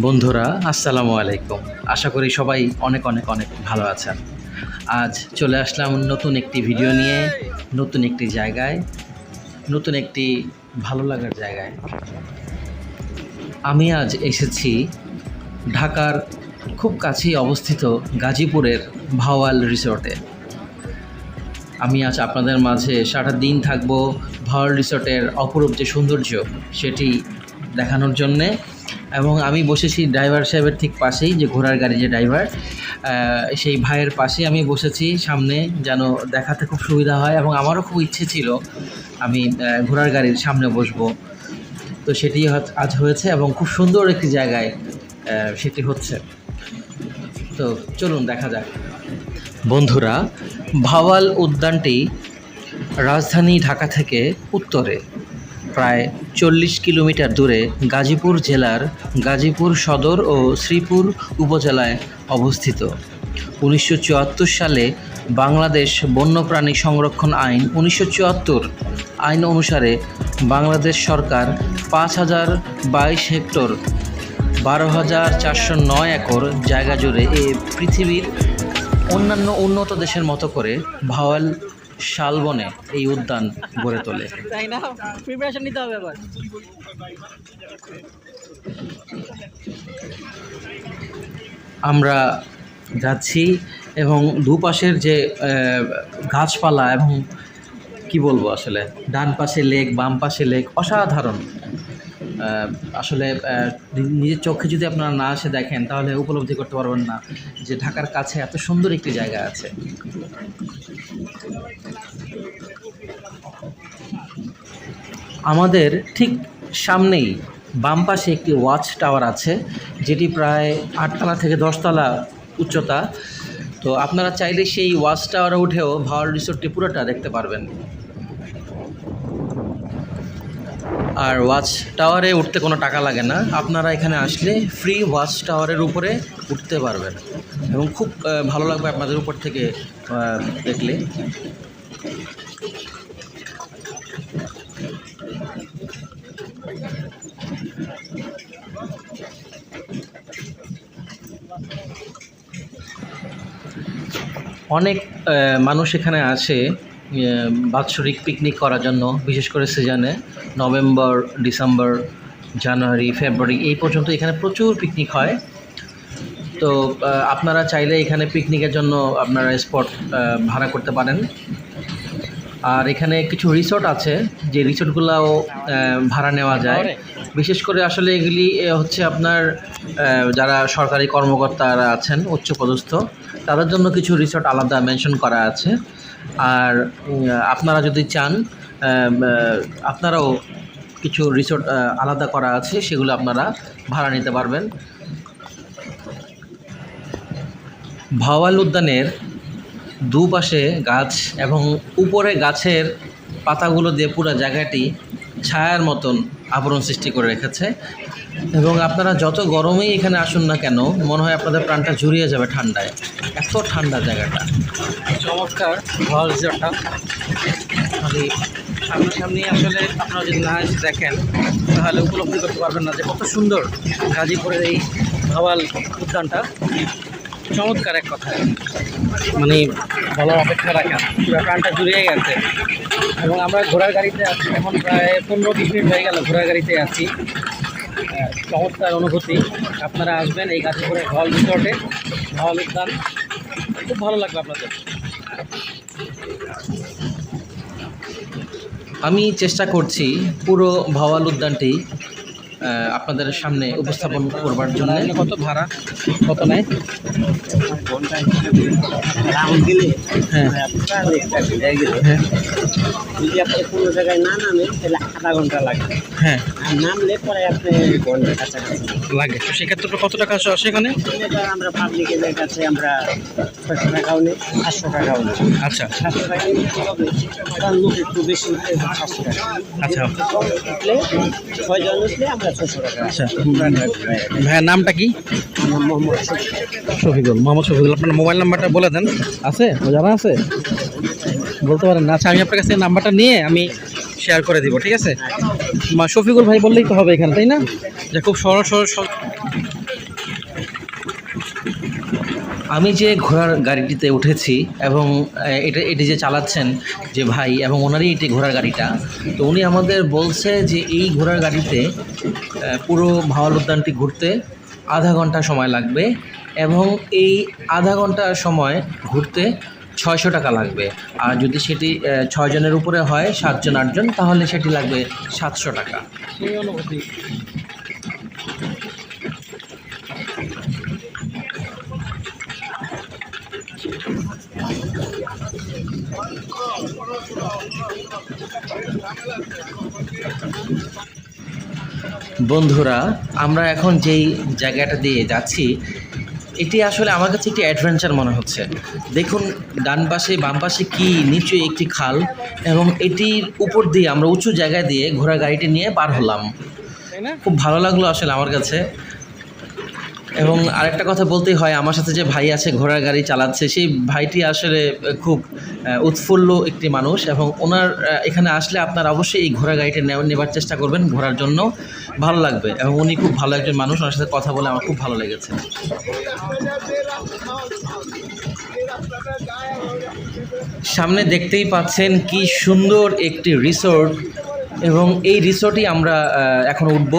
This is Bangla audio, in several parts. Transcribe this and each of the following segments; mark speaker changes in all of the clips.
Speaker 1: বন্ধুরা আসসালামু আলাইকুম। আশা করি সবাই অনেক অনেক অনেক ভালো আছেন। আজ চলে আসলাম নতুন একটি ভিডিও নিয়ে, নতুন একটি জায়গায়, নতুন একটি ভালো লাগার জায়গায়। আমি আজ এসেছি ঢাকার খুব কাছেই অবস্থিত গাজীপুরের ভাওয়াল রিসোর্টে। আমি আজ আপনাদের মাঝে সারাটা দিন থাকবো ভাওয়াল রিসোর্টের অপরূপ যে সৌন্দর্য সেটি দেখানোর জন্যে। এবং আমি বসেছি ড্রাইভার সাহেবের ঠিক পাশেই, যে ঘোড়ার গাড়ি যে ড্রাইভার, সেই ভাইয়ের পাশেই আমি বসেছি, সামনে যেন দেখাতে খুব সুবিধা হয়। এবং আমারও খুব ইচ্ছে ছিল আমি ঘোড়ার গাড়ির সামনে বসবো, তো সেটি আজ হয়েছে এবং খুব সুন্দর একটি জায়গায় সেটি হচ্ছে। তো চলুন দেখা যাক। বন্ধুরা, ভাওয়াল উদ্যানটি রাজধানী ঢাকা থেকে উত্তরে প্রায় 40 কিলোমিটার দূরে গাজীপুর জেলার গাজীপুর সদর ও শ্রীপুর উপজেলায় অবস্থিত। 1974 সালে বাংলাদেশ বন্যপ্রাণী সংরক্ষণ আইন 1974 আইন অনুসারে বাংলাদেশ সরকার 5022 হেক্টর 12,409 একর জায়গা জুড়ে পৃথিবীর অন্যান্য উন্নত দেশের মতো করে ভাওয়াল শালবনে এই উদ্যান গড়ে তোলে।
Speaker 2: তাই না, প্রিপারেশন নিতে হবে আবার।
Speaker 1: আমরা যাচ্ছি এবং দুপাশের যে গাছপালা এবং কি বলবো, আসলে ডান পাশে লেক, বাম পাশে লেক, অসাধারণ। আসলে নিজের চোখে যদি আপনারা না এসে দেখেন তাহলে উপলব্ধি করতে পারবেন না যে ঢাকার কাছে এত সুন্দর একটি জায়গা আছে। আমাদের ঠিক সামনেই বাম পাশে একটি ওয়াচ টাওয়ার আছে, যেটি প্রায় 8 তলা থেকে 10 তলা উচ্চতা। তো আপনারা চাইলে সেই ওয়াচ টাওয়ারে উঠেও ভাওয়াল রিসোর্টটি পুরোটা দেখতে পারবেন। আর ওয়াচ টাওয়ারে উঠতে কোনো টাকা লাগে না, আপনারা এখানে আসলে ফ্রি ওয়াচ টাওয়ারের উপরে উঠতে পারবেন এবং খুব ভালো লাগবে আপনাদের উপর থেকে দেখলে। অনেক মানুষ এখানে আসে বাৎসরিক পিকনিক করার জন্য, বিশেষ করে সিজনে নভেম্বর, ডিসেম্বর, জানুয়ারি, ফেব্রুয়ারি এই পর্যন্ত এখানে প্রচুর পিকনিক হয়। তো আপনারা চাইলে এখানে পিকনিকের জন্য আপনারা স্পট ভাড়া করতে পারেন। আর এখানে কিছু রিসোর্ট আছে, যে রিসোর্টগুলোও ভাড়া নেওয়া যায়। বিশেষ করে আসলে এগুলি হচ্ছে আপনার যারা সরকারি কর্মকর্তারা আছেন উচ্চপদস্থ, তাদের জন্য কিছু রিসোর্ট আলাদা মেনশন করা আছে। আর আপনারা যদি চান আপনারাও কিছু রিসোর্ট আলাদা করা আছে, সেগুলো আপনারা ভাড়া নিতে পারবেন। ভাওয়াল উদ্যানের দুপাশে গাছ এবং উপরে গাছের পাতাগুলো দিয়ে পুরো জায়গাটি ছায়ার মতন আবরণ সৃষ্টি করে রেখেছে। এবং আপনারা যত গরমেই এখানে আসুন না কেন, মনে হয় আপনাদের প্রাণটা জুড়িয়ে যাবে ঠান্ডায়, এত ঠান্ডা জায়গাটা। চমৎকার ভাওয়াল রিসোর্টটা। আমি সামনাসামনি আসলে আপনারা যদি না এসে দেখেন তাহলে উপলব্ধি করতে পারবেন না যে কত সুন্দর গাজীপুরের এই ভাওয়াল উদ্যানটা। চমৎকার এক কথায়, মানে বলার অপেক্ষা রাখা, পুরো প্রাণটা জুড়িয়ে গেছে। এবং আমরা ঘোড়ার গাড়িতে আছি, এখন প্রায় 15-20 মিনিট হয়ে গেল ঘোড়ার গাড়িতে আছি। চমৎকার অনুভূতি। আপনারা আসবেন এই গাজীপুরের ভাওয়াল রিসোর্টে, ভাওয়াল উদ্যান, খুব ভালো লাগবে আপনাদের। আমি চেষ্টা করছি পুরো ভাওয়াল উদ্যানটি আপনাদের সামনে উপস্থাপন করবার জন্য। কত ভাড়া, কত নেয়? হ্যাঁ,
Speaker 2: যদি আপনি কোনো জায়গায় না নামেন তাহলে আধা ঘন্টা লাগবে।
Speaker 1: হ্যাঁ,
Speaker 2: আর নামলে পরে আপনি ঘন্টার কাছাকাছি
Speaker 1: লাগে। তো সেক্ষেত্রে কত টাকা আসে সেখানে?
Speaker 2: আমরা পাবলিকের কাছে আমরা 600 টাকাও নেই, 800 টাকাও নেই।
Speaker 1: আচ্ছা,
Speaker 2: 700 টাকা কারণ লোক একটু বেশি উঠলে 700 টাকা।
Speaker 1: আচ্ছা,
Speaker 2: উঠলে 6 জন উঠলে আমরা 600 টাকা।
Speaker 1: আচ্ছা। ভাইয়ের নামটা কি? শফিকুল, মোহাম্মদ শফিকুল। আপনার মোবাইল নাম্বারটা বলে দেন। আছে, জানা আছে, বলতে পারেন না? আচ্ছা, আমি আপনার কাছে নাম্বারটা নিয়ে আমি শেয়ার করে দিব, ঠিক আছে? শফিকুল ভাই বললেই তো হবে এখানে, তাই না? যে খুব সরল সরল আমি যে ঘোড়ার গাড়িটিতে উঠেছি এবং এটি যে চালাচ্ছেন যে ভাই এবং ওনারই এটি ঘোড়ার গাড়িটা, তো উনি আমাদের বলছে যে এই ঘোড়ার গাড়িতে পুরো ভাওয়াল উদ্যানটি ঘুরতে আধা ঘন্টা সময় লাগবে এবং এই আধা ঘন্টা সময় ঘুরতে 600 টাকা লাগবে। আর যদি সেটি 6 জনের উপরে হয়, 7 জন 8 জন, তাহলে সেটি লাগবে 700 টাকা।
Speaker 2: সেই অনুভূতি।
Speaker 1: বন্ধুরা, আমরা এখন যেই জায়গাটা দিয়ে যাচ্ছি এটি আসলে আমার কাছে একটি অ্যাডভেঞ্চার মনে হচ্ছে। দেখুন, ডান পাশে বাম পাশে কি নিচু একটি খাল এবং এটির উপর দিয়ে আমরা উঁচু জায়গা দিয়ে ঘোড়া গাড়িটি নিয়ে পার হলাম।
Speaker 2: তাই না?
Speaker 1: খুব ভালো লাগলো আসলে আমার কাছে। এবং আরেকটা কথা বলতেই হয়, আমার সাথে যে ভাই আছে ঘোড়ার গাড়ি চালাচ্ছে, সেই ভাইটি আসলে খুব উৎফুল্ল একটি মানুষ এবং ওনার এখানে আসলে আপনারা অবশ্যই এই ঘোড়া গাড়িটা নেবার চেষ্টা করবেন, ঘোরার জন্য ভালো লাগবে। এবং উনি খুব ভালো একজন মানুষ, ওনার সাথে কথা বলে আমার খুব ভালো লেগেছে। সামনে দেখতেই পাচ্ছেন কি সুন্দর একটি রিসোর্ট এবং এই রিসোর্টই আমরা এখন উঠব।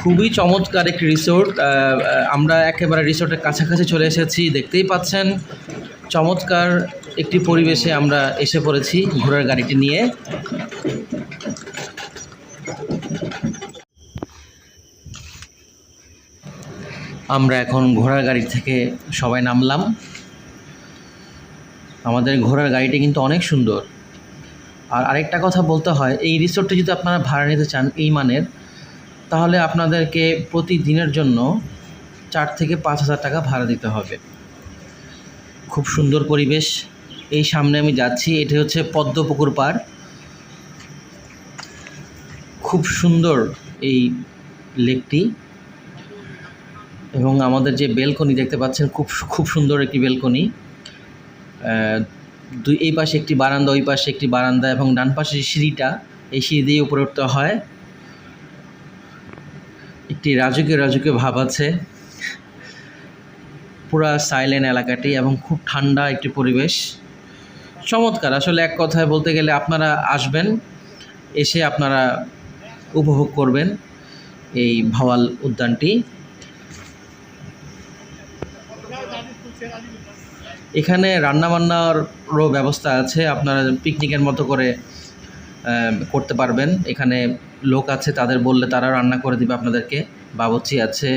Speaker 1: খুবই চমৎকার একটি রিসোর্ট। আমরা একেবারে রিসোর্টের কাছাকাছি চলে এসেছি, দেখতেই পাচ্ছেন চমৎকার একটি পরিবেশে আমরা এসে পড়েছি ঘোড়ার গাড়িটি নিয়ে। আমরা এখন ঘোড়ার গাড়ি থেকে সবাই নামলাম। আমাদের ঘোড়ার গাড়িটি কিন্তু অনেক সুন্দর। আর আরেকটা কথা বলতে হয়, এই রিসোর্টটি যদি আপনারা ভাড়া নিতে চান এই মানের, তাহলে আপনাদেরকে প্রতিদিনের জন্য 4 থেকে 5 হাজার টাকা ভাড়া দিতে হবে। খুব সুন্দর পরিবেশ। এই সামনে আমি যাচ্ছি, এটি হচ্ছে পদ্মপুকুর পাড়। খুব সুন্দর এই লেকটি এবং আমাদের যে বেলকনি দেখতে পাচ্ছেন, খুব সুন্দর একটি বেলকনি। এই পাশে একটি বারান্দা, ওই পাশে একটি বারান্দা এবং ডান পাশে সিঁড়িটা, এই সিঁড়ি দিয়ে উপরে উঠতে হয়। একটি রাজকীয় ভাব আছে। পুরা সাইলেন্ট এলাকাটি এবং খুব ঠান্ডা একটি পরিবেশ, চমৎকার। আসলে এক কথায় বলতে গেলে আপনারা আসবেন, এসে আপনারা উপভোগ করবেন এই ভাওয়াল উদ্যানটি। এখানে রান্নাবান্নারও ব্যবস্থা আছে, আপনারা পিকনিকের মতো করে করতে পারবেন। এখানে লোক আছে, তাদের বললে তারা রান্না করে দিবে আপনাদেরকে। বাবুর্চি আছে,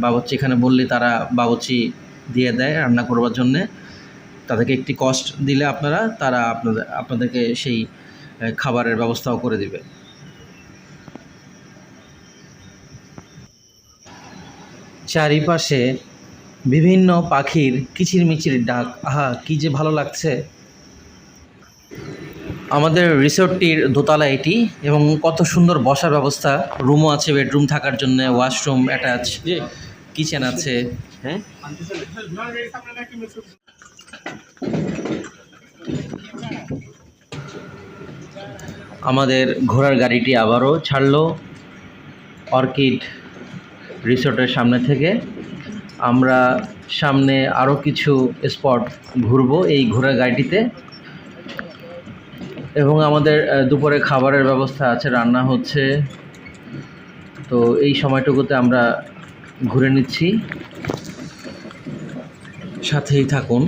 Speaker 1: বাবুর্চি এখানে বললে তারা বাবুর্চি দিয়ে দেয় রান্না করবার জন্যে। তাদেরকে একটি কস্ট দিলে তারা আপনাদেরকে সেই খাবারের ব্যবস্থাও করে দিবে। চারিপাশে বিভিন্ন পাখির কিচিরমিচির ডাক, আহা কি যে ভালো লাগছে। আমাদের রিসোর্টটির দোতলা এটি এবং কত সুন্দর বসার ব্যবস্থা, রুমও আছে, বেডরুম থাকার জন্য, ওয়াশরুম অ্যাটাচ, কিচেন আছে। হ্যাঁ, আমাদের ঘোড়ার গাড়িটি আবারও ছাড়লো অর্কিড রিসোর্টের সামনে থেকে। আমরা সামনে আরও কিছু স্পট ঘুরবো এই ঘোড়ার গাড়িটিতে এবং আমাদের দুপুরে খাবারের ব্যবস্থা আছে, রান্না হচ্ছে। তো এই সময়টুকুতে আমরা ঘুরে নিচ্ছি, সাথেই থাকুন।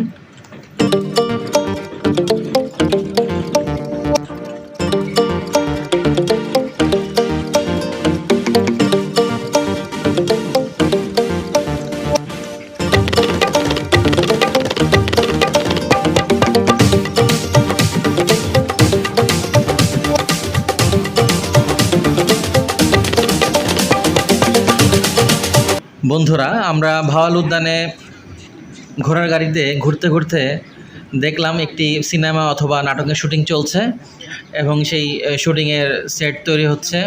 Speaker 1: বন্ধুরা, আমরা ভাওয়াল উদ্যানে ঘোড়ার গাড়িতে ঘুরতে ঘুরতে দেখলাম একটি সিনেমা অথবা নাটকের শুটিং চলছে এবং সেই শুটিংয়ের সেট তৈরি হচ্ছে।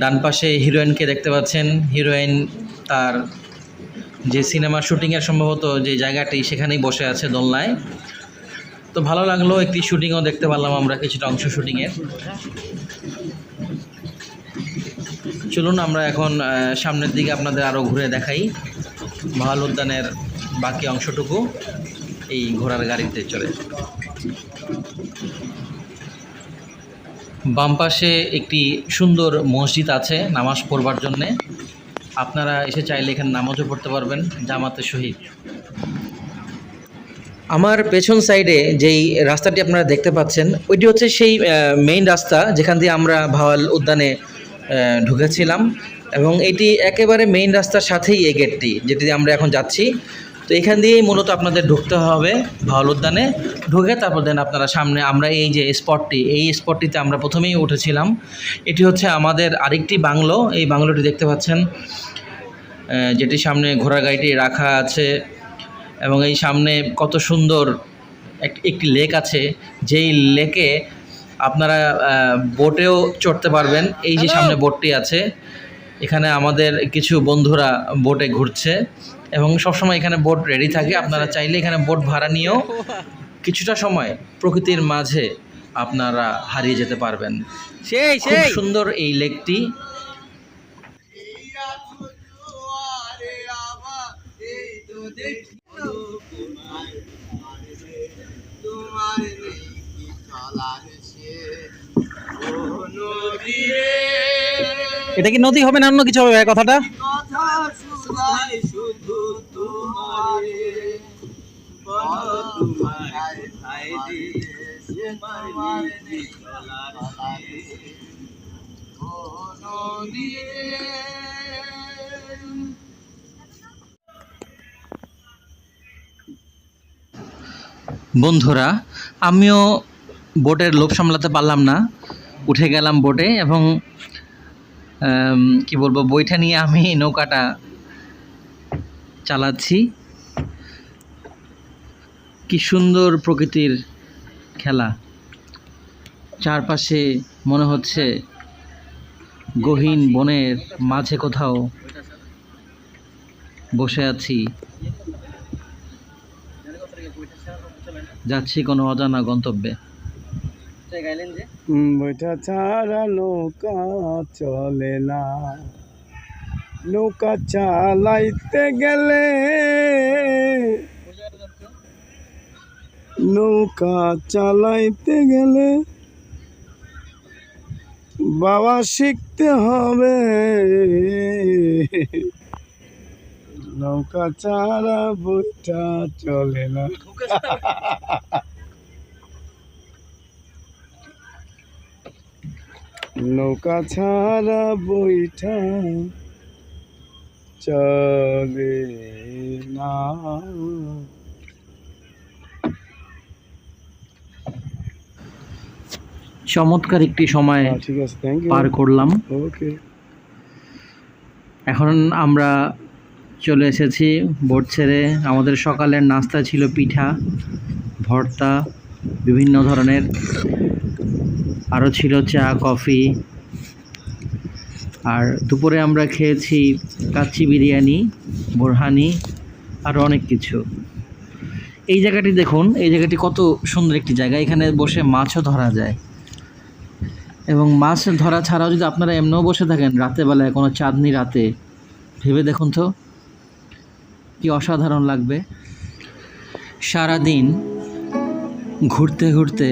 Speaker 1: ডান পাশে হিরোইনকে দেখতে পাচ্ছেন। হিরোইন তার যে সিনেমার শুটিংয়ের সম্ভবত যে জায়গাটি, সেখানেই বসে আছে দোলনায়। তো ভালো লাগলো, একটি শুটিংও দেখতে পারলাম আমরা, কিছুটা অংশ শুটিংয়ের। চলুন আমরা এখন সামনের দিকে আপনাদের আরও ঘুরে দেখাই। ভাওয়াল উদ্যানের বাকি অংশটুকু এই ঘোড়ার গাড়িতে চলে। বাম পাশে একটি সুন্দর মসজিদ আছে নামাজ পড়বার জন্যে। আপনারা এসে চাইলে এখানে নামাজও পড়তে পারবেন জামাতে সহিত। আমার পেছন সাইডে যেই রাস্তাটি আপনারা দেখতে পাচ্ছেন ওইটি হচ্ছে সেই মেইন রাস্তা যেখান দিয়ে আমরা ভাওয়াল উদ্যানে ঢুকেছিলাম, এবং এটি একেবারে মেইন রাস্তার সাথেই এই গেটটি যেটি দিয়ে আমরা এখন যাচ্ছি। তো এখান দিয়েই মূলত আপনাদের ঢুকতে হবে ভাওয়াল উদ্যানে। ঢুকে তারপর দেন আপনারা সামনে আমরা এই যে স্পটটি, এই স্পটটিতে আমরা প্রথমেই উঠেছিলাম। এটি হচ্ছে আমাদের আরেকটি বাংলো। এই বাংলোটি দেখতে পাচ্ছেন, যেটির সামনে ঘোড়ার গাড়িটি রাখা আছে, এবং এই সামনে কত সুন্দর একটি লেক আছে, যেই লেকে আপনারা বোটেও চড়তে পারবেন। এই যে সামনে বোটটি আছে, এখানে আমাদের কিছু বন্ধুরা বোটে ঘুরছে, এবং সবসময় এখানে বোট রেডি থাকে। আপনারা চাইলে এখানে বোট ভাড়া নিয়েও কিছুটা সময় প্রকৃতির মাঝে আপনারা হারিয়ে যেতে পারবেন। খুব সুন্দর এই লেকটি।
Speaker 3: এটা কি নদী হবে না অন্য কিছু হবে কথাটা?
Speaker 1: বন্ধুরা, আমিও বোটের লোভ সামলাতে পারলাম না, উঠে গেলাম বোটে, এবং কি বলবো, বইটা নিয়ে আমি নৌকাটা চালাচ্ছি। কি সুন্দর প্রকৃতির খেলা, চারপাশে মনে হচ্ছে গহীন বনের মাঝে কোথাও বসে আছি, যাচ্ছি কোনো অজানা গন্তব্যে।
Speaker 2: বইটা ছাড়া নৌকা চলে না, নৌকা চালাইতে গেলে, নৌকা চালাইতে গেলে বাবা শিখতে হবে, নৌকা ছাড়া বইটা চলে না। নৌকা ছাড়া বইটা চলে না।
Speaker 1: চমৎকার একটি সময়
Speaker 2: ঠিক আছে, থ্যাংক ইউ।
Speaker 1: পার করলাম।
Speaker 2: ওকে,
Speaker 1: এখন আমরা চলে এসেছি বোট ছেড়ে। আমাদের সকালের নাস্তা ছিল পিঠা, ভর্তা, বিভিন্ন ধরনের, আরও ছিল চা, কফি, আর দুপুরে আমরা খেয়েছি কাচ্চি বিরিয়ানি, বোরহানি, আরও অনেক কিছু। এই জায়গাটি দেখুন, এই জায়গাটি কত সুন্দর একটি জায়গা। এখানে বসে মাছও ধরা যায়, এবং মাছ ধরা ছাড়াও যদি আপনারা এমনিও বসে থাকেন রাতের বেলায়, কোনো চাঁদনি রাতে, ভেবে দেখুন তো কি অসাধারণ লাগবে। সারাদিন ঘুরতে ঘুরতে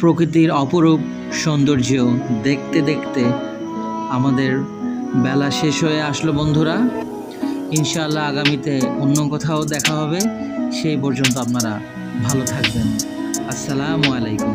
Speaker 1: প্রকৃতির অপরূপ সৌন্দর্য দেখতে দেখতে আমাদের বেলা শেষ হয়ে আসলো বন্ধুরা। ইনশাআল্লাহ আগামীতে অন্য কোথাও দেখা হবে। সেই পর্যন্ত আপনারা ভালো থাকবেন। আসসালামু আলাইকুম।